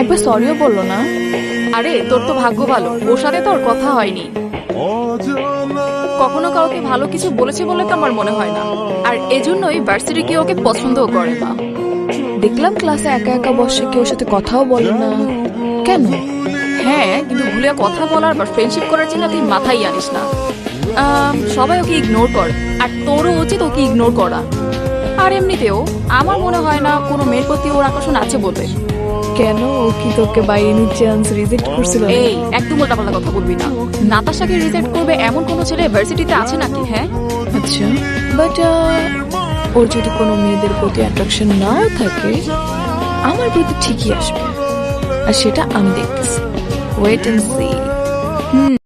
একবার সরিও বললো না? আরে তোর তো ভাগ্য ভালো, ওর সাথে তোর কথা হয়নি। কখনো কাউকে ভালো কিছু বলেছে বলে তো আমার মনে হয় না, আর এজন্যই ভার্সিটি কেউ ওকে পছন্দও করে না। দেখলাম ক্লাসে একা একা বসে, কেউ সাথে কথাও বলে না, কেন? হ্যাঁ, কিন্তু ভুলে কথা বলার বা ফ্রেন্ডশিপ করার জন্য তুই মাথায় আনিস না। সবাই ওকে ইগনোর করে, আর তোরও উচিত ওকে ইগনোর করা। আর এমনিতেও আমার মনে হয় না কোনো মেয়ের প্রতি ওর আকর্ষণ আছে বলে। কেন, ও কি তোকে বাই এনি চান্স রিজেক্ট করছিল? এই একদম উল্টাপাল্টা কথা বলবি না। নাতাশাকে রিজেক্ট করবে এমন কোনো ছেলে ভার্সিটিতে আছে নাকি? হ্যাঁ, আচ্ছা, বাট ওর যদি কোনো মেয়েদের প্রতি অ্যাট্রাকশন নাও থাকে, আমার প্রতি ঠিকই আসবে, আর সেটা আমি দেখতেছি। Wait and C.